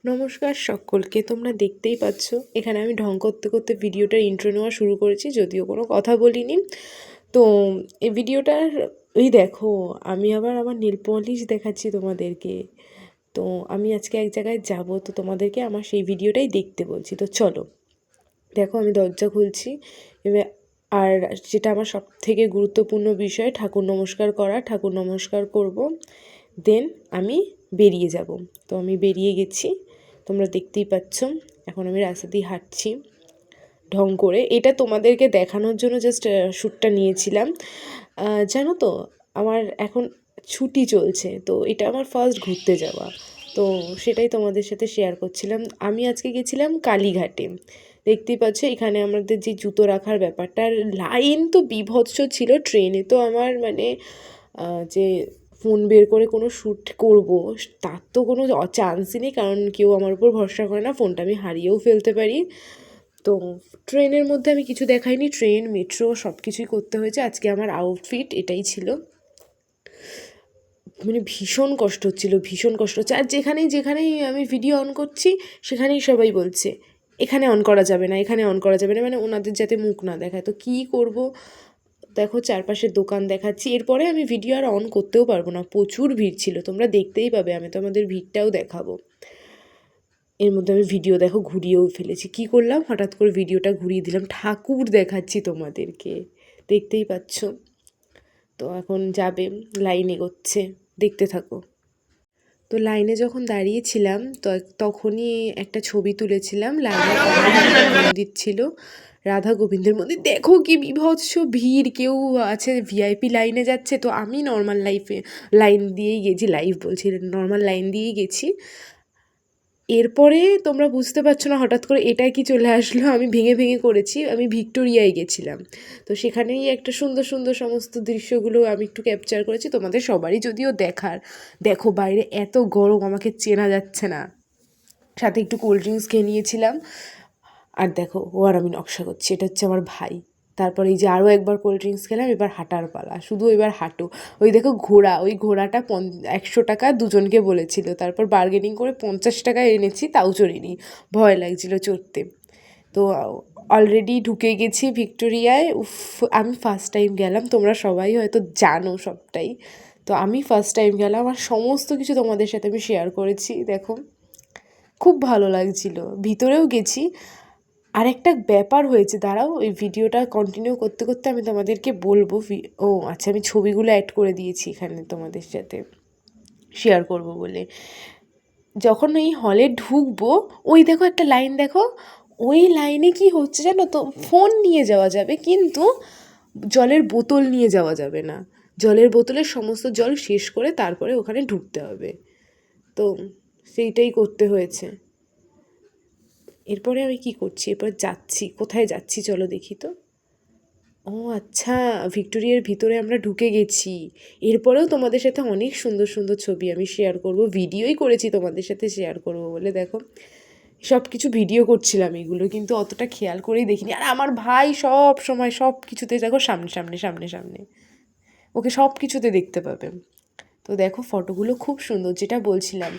নমস্কার সকলকে। তোমরা দেখতেই পাচ্ছ এখানে আমি ঢং করতে করতে ভিডিওটার ইন্ট্রো নেওয়া শুরু করেছি, যদিও কোনো কথা বলিনি। তো এই ভিডিওটার ওই দেখো, আমি আবার আমার নেল পলিশ দেখাচ্ছি তোমাদেরকে। তো আমি আজকে এক জায়গায় যাব, তো তোমাদেরকে আমার সেই ভিডিওটাই দেখতে বলছি। তো চলো দেখো, আমি দরজা খুলছি এবার। আর যেটা আমার সব থেকে গুরুত্বপূর্ণ বিষয়, ঠাকুর নমস্কার করা। ঠাকুর নমস্কার করব, দেন আমি বেরিয়ে যাব। তো আমি বেরিয়ে গেছি, তোমরা দেখতেই পাচ্ছ। এখন আমি রাস্তা দিয়ে হাঁটছি ঢং করে। এটা তোমাদেরকে দেখানোর জন্য জাস্ট শ্যুটটা নিয়েছিলাম। জানো তো, আমার এখন ছুটি চলছে, তো এটা আমার ফার্স্ট ঘুরতে যাওয়া। তো সেটাই তোমাদের সাথে শেয়ার করছিলাম। আমি আজকে গেছিলাম কালীঘাটে। দেখতেই পাচ্ছ এখানে আমাদের যে জুতো রাখার ব্যাপারটার লাইন তো বীভৎস ছিল। ট্রেনে তো আমার মানে যে ফোন বের করে কোনো শ্যুট করব তার তো কোনো চান্সই নেই, কারণ কেউ আমার উপর ভরসা করে না, ফোনটা আমি হারিয়েও ফেলতে পারি। তো ট্রেনের মধ্যে আমি কিছু দেখাইনি, ট্রেন মেট্রো সব কিছুই করতে হয়েছে। আজকে আমার আউটফিট এটাই ছিল। মানে ভীষণ কষ্ট হচ্ছিল, ভীষণ কষ্ট হচ্ছে। আর যেখানেই যেখানেই আমি ভিডিও অন করছি সেখানেই সবাই বলছে এখানে অন করা যাবে না, এখানে অন করা যাবে না, মানে ওনাদের যাতে মুখ না দেখায়। তো কী করব, দেখো চারপাশের দোকান দেখাচ্ছি। এরপরে আমি ভিডিও আর অন করতেও পারবো না, প্রচুর ভিড় ছিল, তোমরা দেখতেই পাবে। আমি তো আমাদের ভিড়টাও দেখাবো। এর মধ্যে আমি ভিডিও দেখো ঘুরিয়েও ফেলেছি। কি করলাম, হঠাৎ করে ভিডিওটা ঘুরিয়ে দিলাম, ঠাকুর দেখাচ্ছি তোমাদেরকে, দেখতেই পাচ্ছ। তো এখন যাবে, লাইন এগোচ্ছে, দেখতে থাকো। তো লাইনে যখন দাঁড়িয়েছিলাম তো তখনই একটা ছবি তুলেছিলাম। লাইনে মন্দির ছিল, রাধা গোবিন্দের মন্দির। দেখো কি বিভৎস ভিড়, কেউ আছে ভিআইপি লাইনে যাচ্ছে, তো আমি নর্মাল লাইন দিয়েই গেছি, লাইভ বলছি, নর্মাল লাইন দিয়েই গেছি। এরপরে তোমরা বুঝতে পারছো না হঠাৎ করে এটা কি চলে আসলো। আমি ভেঙে ভেঙে করেছি, আমি ভিক্টোরিয়ায় গেছিলাম। তো সেখানেই একটা সুন্দর সুন্দর সমস্ত দৃশ্যগুলো আমি একটু ক্যাপচার করেছি, তোমাদের সবারই যদিও দেখার। দেখো বাইরে এত গরম, আমাকে চেনা যাচ্ছে না। সাথে একটু কোল্ড ড্রিঙ্কস খেয়ে নিয়েছিলাম। আর দেখো ও আর আমি নকশা করছি, এটা হচ্ছে আমার ভাই। তারপরে এই যে আরও একবার কোল্ড ড্রিঙ্কস খেলাম, এবার হাঁটার পালা, শুধু এবার হাঁটো। ওই দেখো ঘোড়া, ওই ঘোড়াটা 100 টাকা দুজনকে বলেছিল, তারপর বার্গেনিং করে 50 টাকায় এনেছি, তাও চড়িনি, ভয় লাগছিল চড়তে। তো অলরেডি ঢুকে গেছি ভিক্টোরিয়ায়। উফ, আমি ফার্স্ট টাইম গেলাম, তোমরা সবাই হয়তো জানো সবটাই। তো আমি ফার্স্ট টাইম গেলাম, আর সমস্ত কিছু তোমাদের সাথে আমি শেয়ার করেছি। দেখো খুব ভালো লাগছিল, ভিতরেও গেছি। আর একটা ব্যাপার হয়েছে, দাঁড়াও, ওই ভিডিওটা কন্টিনিউ করতে করতে আমি তোমাদেরকে বলবো। ও আচ্ছা, আমি ছবিগুলো অ্যাড করে দিয়েছি এখানে তোমাদের সাথে শেয়ার করব বলে। যখন ওই হলে ঢুকবো, ওই দেখো একটা লাইন দেখো, ওই লাইনে কি হচ্ছে জানো তো, ফোন নিয়ে যাওয়া যাবে কিন্তু জলের বোতল নিয়ে যাওয়া যাবে না। জলের বোতলের সমস্ত জল শেষ করে তারপরে ওখানে ঢুকতে হবে। তো সেইটাই করতে হয়েছে। এরপরে আমি কি করছি, এরপর যাচ্ছি, কোথায় যাচ্ছি চলো দেখি তো। ও আচ্ছা, ভিক্টোরিয়ার ভিতরে আমরা ঢুকে গেছি। এরপরেও তোমাদের সাথে অনেক সুন্দর সুন্দর ছবি আমি শেয়ার করব, ভিডিওই করেছি তোমাদের সাথে শেয়ার করব বলে। দেখো সব কিছু ভিডিও করছিলাম এগুলো, কিন্তু অতটা খেয়াল করেই দেখিনি। আর আমার ভাই সব সময় সব কিছুতে দেখো সামনে সামনে সামনে সামনে, ওকে সব কিছুতে দেখতে পাবে। তো দেখো ফটোগুলো খুব সুন্দর, যেটা বলছিলাম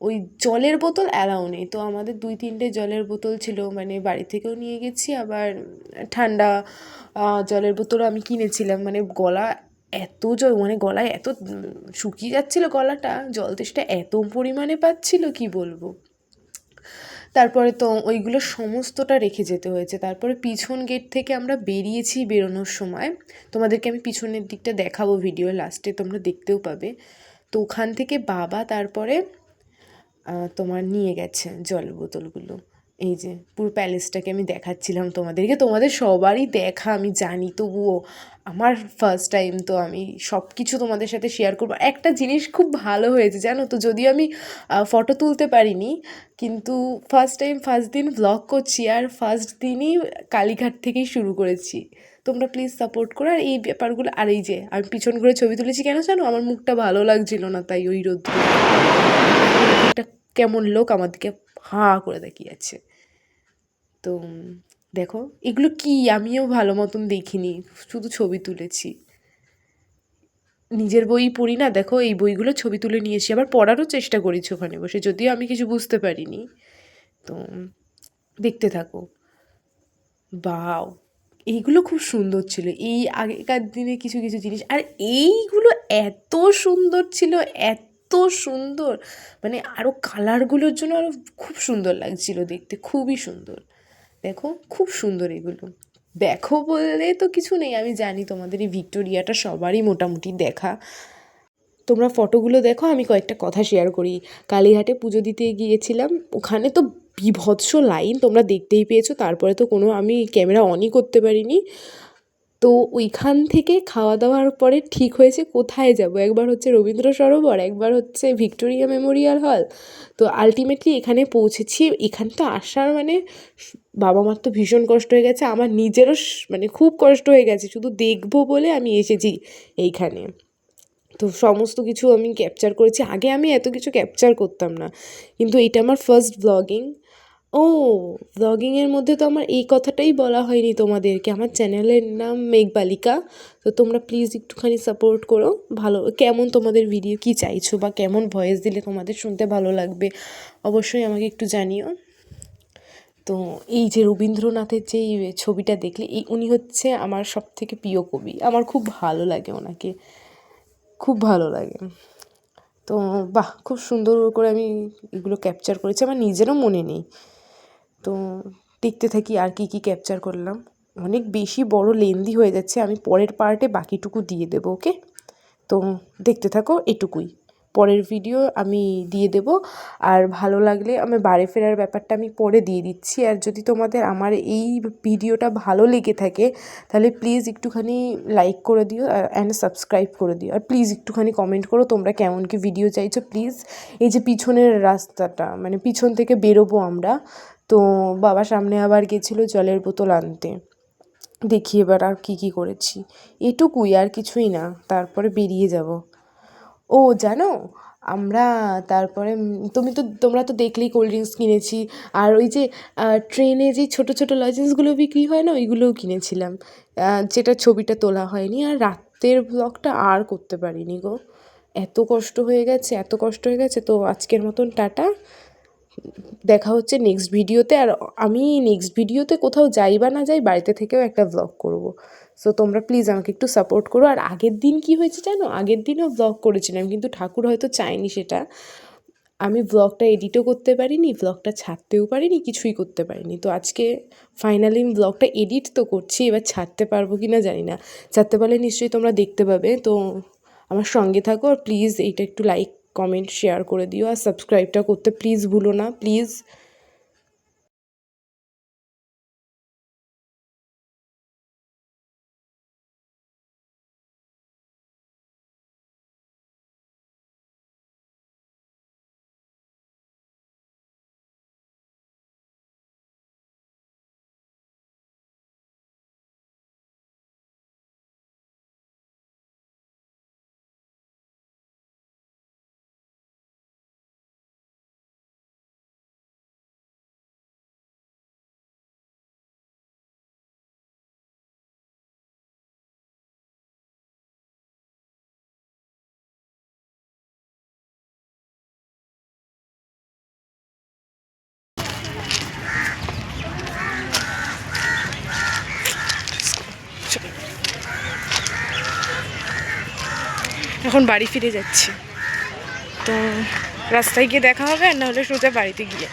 ওই জলের বোতল অ্যালাউ নেই। তো আমাদের 2-3টে জলের বোতল ছিল, মানে বাড়ি থেকেও নিয়ে গেছি, আবার ঠান্ডা জলের বোতলও আমি কিনেছিলাম। মানে গলা এত জল, মানে গলায় এত শুকিয়ে যাচ্ছিলো গলাটা, জল তেষ্টা এত পরিমাণে পাচ্ছিল কি বলবো। তারপরে তো ওইগুলো সমস্তটা রেখে যেতে হয়েছে। তারপরে পিছন গেট থেকে আমরা বেরিয়েছি, বেরোনোর সময় তোমাদেরকে আমি পিছনের দিকটা দেখাবো ভিডিও লাস্টে, তোমরা দেখতেও পাবে। তো ওখান থেকে বাবা তারপরে তোমার নিয়ে গেছে জল বোতলগুলো। এই যে পুরো প্যালেসটাকে আমি দেখাচ্ছিলাম তোমাদেরকে, তোমাদের সবারই দেখা আমি জানি, তবুও আমার ফার্স্ট টাইম, তো আমি সব কিছু তোমাদের সাথে শেয়ার করবো। একটা জিনিস খুব ভালো হয়েছে জানো তো, যদিও আমি ফটো তুলতে পারিনি, কিন্তু ফার্স্ট টাইম ফার্স্ট দিন ব্লগ করছি, আর ফার্স্ট দিনই কালীঘাট থেকেই শুরু করেছি। তোমরা প্লিজ সাপোর্ট করো। আর এই ব্যাপারগুলো, আর এই যে আমি পিছন ঘুরে ছবি তুলেছি কেন জানো, আমার মুখটা ভালো লাগছিল না, তাই ওই রোদ্দুরে একটা কেমন লোক আমার দিকে হাঁ করে তাকিয়ে আছে। তো দেখো এগুলো কি, আমিও ভালো মতন দেখিনি, শুধু ছবি তুলেছি। নিজের বই পড়ি না, দেখো এই বইগুলো ছবি তুলে নিয়ে এসে আবার পড়ারও চেষ্টা করেছি ওখানে বসে, যদিও আমি কিছু বুঝতে পারিনি। তো দেখতে থাকো। বাও, এইগুলো খুব সুন্দর ছিল, এই আগেকার দিনে কিছু কিছু জিনিস, আর এইগুলো এত সুন্দর ছিল, এত সুন্দর, মানে আরও কালারগুলোর জন্য আরও খুব সুন্দর লাগছিল দেখতে, খুবই সুন্দর। দেখো খুব সুন্দর এগুলো। দেখো বললে তো কিছু নেই, আমি জানি তোমাদের এই ভিক্টোরিয়াটা সবারই মোটামুটি দেখা। তোমরা ফটোগুলো দেখো, আমি কয়েকটা কথা শেয়ার করি। কালীঘাটে পুজো দিতে গিয়েছিলাম, ওখানে তো বীভৎস লাইন, তোমরা দেখতেই পেয়েছো। তারপরে তো কোনো আমি ক্যামেরা অনই করতে পারিনি। তো ওইখান থেকে খাওয়া দাওয়ার পরে ঠিক হয়েছে কোথায় যাব, একবার হচ্ছে রবীন্দ্র সরোবর, একবার হচ্ছে ভিক্টোরিয়া মেমোরিয়াল হল। তো আলটিমেটলি এখানে পৌঁছেছি। এখানে তো আসার মানে বাবা মার তো ভীষণ কষ্ট হয়ে গেছে, আমার নিজেরও মানে খুব কষ্ট হয়ে গেছে, শুধু দেখবো বলে আমি এসেছি এইখানে। তো সমস্ত কিছু আমি ক্যাপচার করেছি, আগে আমি এত কিছু ক্যাপচার করতাম না, কিন্তু এটা আমার ফার্স্ট ব্লগিং। ও, ব্লগিংয়ের মধ্যে তো আমার এই কথাটাই বলা হয়নি তোমাদেরকে, আমার চ্যানেলের নাম মেঘবালিকা। তো তোমরা প্লিজ একটুখানি সাপোর্ট করো। ভালো, কেমন তোমাদের ভিডিও, কি চাইছো বা কেমন ভয়েস দিলে তোমাদের শুনতে ভালো লাগবে অবশ্যই আমাকে একটু জানিও। তো এই যে রবীন্দ্রনাথের যে ছবিটা দেখলে, উনি হচ্ছে আমার সবথেকে প্রিয় কবি, আমার খুব ভালো লাগে ওনাকে, খুব ভালো লাগে। তো বাহ, খুব সুন্দর করে আমি এগুলো ক্যাপচার করেছি, আমার নিজেরও মনে নেই। তো দেখতে থাকি আর কি কি ক্যাপচার করলাম। অনেক বেশি বড় লেন্দি হয়ে যাচ্ছে, আমি পরের পার্টে বাকিটুকু দিয়ে দেবো, ওকে? তো দেখতে থাকো, এটুকুই, পরের ভিডিও আমি দিয়ে দেব। আর ভালো লাগলে আমার বাড়ি ফেরার ব্যাপারটা আমি পরে দিয়ে দিচ্ছি। আর যদি তোমাদের আমার এই ভিডিওটা ভালো লেগে থাকে তাহলে প্লিজ একটুখানি লাইক করে দিও অ্যান্ড সাবস্ক্রাইব করে দিও। আর প্লিজ একটুখানি কমেন্ট করো তোমরা কেমন কি ভিডিও চাইছো প্লিজ। এই যে পিছনের রাস্তাটা, মানে পিছন থেকে বেরোবো আমরা, তো বাবা সামনে আবার গেছিলো জলের বোতল আনতে, দেখি এবার আর কী কী করেছি, এটুকুই, আর কিছুই না, তারপরে বেরিয়ে যাব। ও জানো, আমরা তারপরে তোমরা তো দেখলেই কোল্ড ড্রিঙ্কস কিনেছি, আর ওই যে ট্রেনে যে ছোটো ছোটো লজেন্সগুলো বিক্রি হয় না, ওইগুলোও কিনেছিলাম, যেটা ছবিটা তোলা হয়নি। আর রাতের ব্লগটা আর করতে পারিনি গো, এত কষ্ট হয়ে গেছে, এত কষ্ট হয়ে গেছে। তো আজকের মতন টাটা, দেখা হচ্ছে নেক্সট ভিডিওতে। আর আমি নেক্সট ভিডিওতে কোথাও যাই বা না যাই, বাড়িতে থেকেও একটা ব্লগ করব। সো তোমরা প্লিজ আমাকে একটু সাপোর্ট করো। আর আগের দিন কি হয়েছে জানো, আগের দিনও ব্লগ করেছিলাম, কিন্তু ঠাকুর হয়তো চায়নি সেটা, আমি ব্লগটা এডিটও করতে পারিনি, ব্লগটা ছাড়তেও পারিনি, কিছুই করতে পারিনি। তো আজকে ফাইনালি ব্লগটা এডিট তো করছি, এবার ছাড়তে পারবো কি না জানি না, ছাড়তে পারলে নিশ্চয়ই তোমরা দেখতে পাবে। তো আমার সঙ্গে থাকো, আর প্লিজ এইটা একটু লাইক কমেন্ট শেয়ার করে দিও, আর সাবস্ক্রাইবটা করতে প্লিজ ভুলো না, প্লিজ। এখন বাড়ি ফিরে যাচ্ছি, তো রাস্তায় গিয়ে দেখা হবে, আর নাহলে সোজা বাড়িতে গিয়ে।